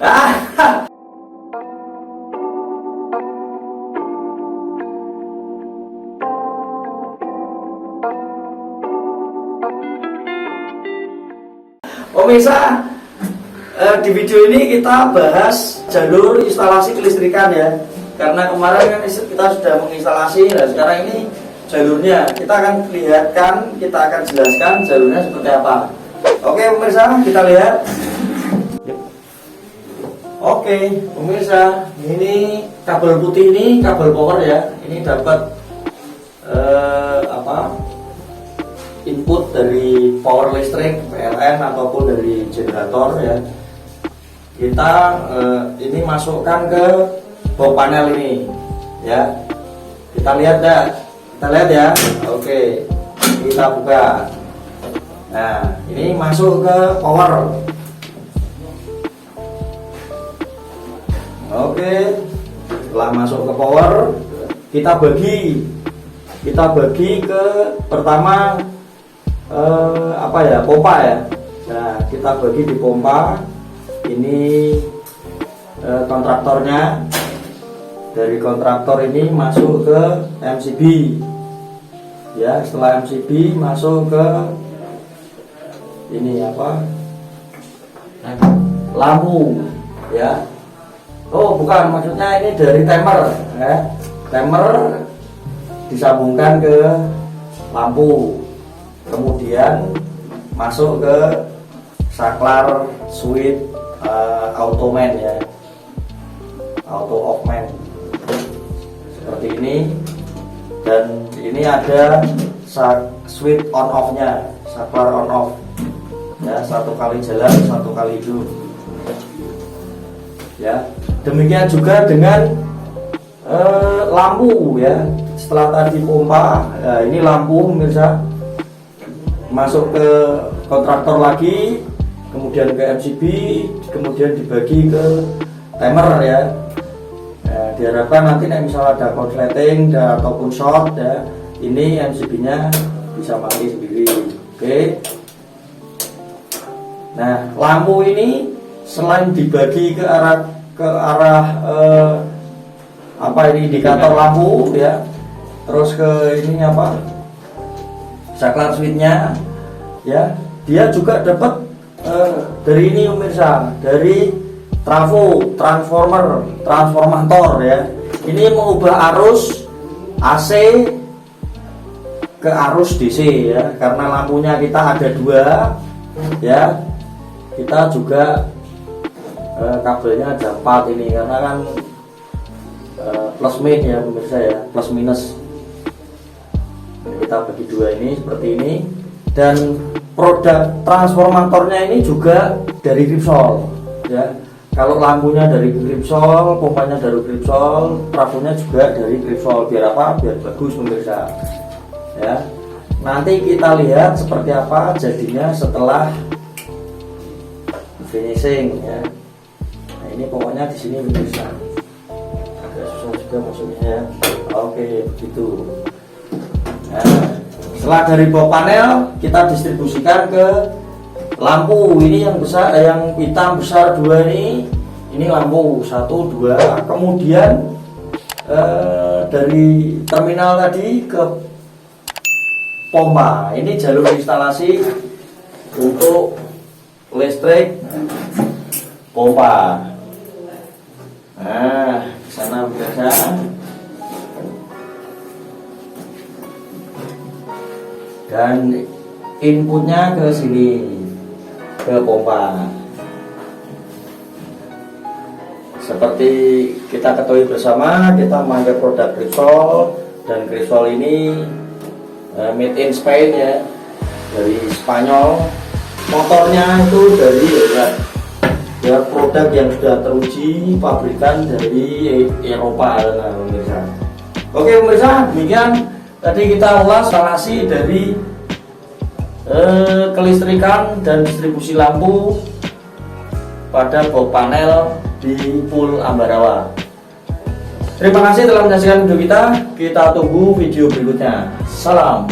Pemirsa, di video ini kita bahas jalur instalasi kelistrikan ya. Karena kemarin kan kita sudah menginstalasi, nah sekarang ini jalurnya kita akan lihatkan, kita akan jelaskan jalurnya seperti apa. Oke pemirsa, kita lihat. Oke pemirsa, ini kabel putih, ini kabel power ya. Ini dapat input dari power listrik PLN ataupun dari generator ya. Kita ini masukkan ke bawah panel ini ya. Kita lihat ya. Oke, kita buka. Nah, ini masuk ke power. Oke, setelah masuk ke power, kita bagi ke pertama pompa ya. Nah, kita bagi di pompa. Ini kontraktornya. Dari kontraktor ini masuk ke MCB ya. Setelah MCB masuk ke ini lampu ya. Oh bukan, maksudnya ini dari timer ya. Timer disambungkan ke lampu, kemudian masuk ke saklar switch auto man ya, auto off man seperti ini. Dan ini ada switch on off nya, saklar on off ya, satu kali jalan satu kali hidup ya. Demikian juga dengan lampu ya. Setelah tadi pompa, ini lampu pemirsa, masuk ke kontraktor lagi, kemudian ke MCB, kemudian dibagi ke timer ya. Diharapkan nanti misalnya ada korsleting ataupun short ya, ini MCB nya bisa mati sendiri. Oke. Nah, lampu ini selain dibagi ke arah indikator lampu ya, terus ke ini saklar switchnya ya, dia juga dapat dari ini pemirsa, dari transformator ya. Ini mengubah arus AC ke arus DC ya, karena lampunya kita ada dua ya. Kita juga kabelnya ada 4 ini, karena kan plus min ya pemirsa ya, plus minus. Kita bagi dua ini seperti ini. Dan produk transformatornya ini juga dari Gripsol ya. Kalau lampunya dari Gripsol, pompanya dari Gripsol, trafonya juga dari Gripsol. Biar apa? Biar bagus pemirsa ya. Nanti kita lihat seperti apa jadinya setelah finishing ya. Nah, ini pokoknya di sini pemirsa. Agak susah juga maksudnya ya. Oke, begitu. Nah, setelah dari bawah panel kita distribusikan ke lampu. Ini yang besar, yang hitam besar 2 ini lampu 1, 2. Kemudian dari terminal tadi ke pompa. Ini jalur instalasi untuk listrik pompa. Nah, di sana biasa. Dan inputnya ke sini, ke pompa. Seperti kita ketahui bersama, kita memakai produk Gripsol, dan Gripsol ini made in Spain ya, dari Spanyol. Motornya itu dari ya produk yang sudah teruji, pabrikan dari Eropa. Nah, pemirsa. Oke pemirsa, demikian tadi kita ulas instalasi dari kelistrikan dan distribusi lampu pada bawah panel di Pool Ambarawa. Terima kasih telah menyaksikan video kita. Kita tunggu video berikutnya. Salam.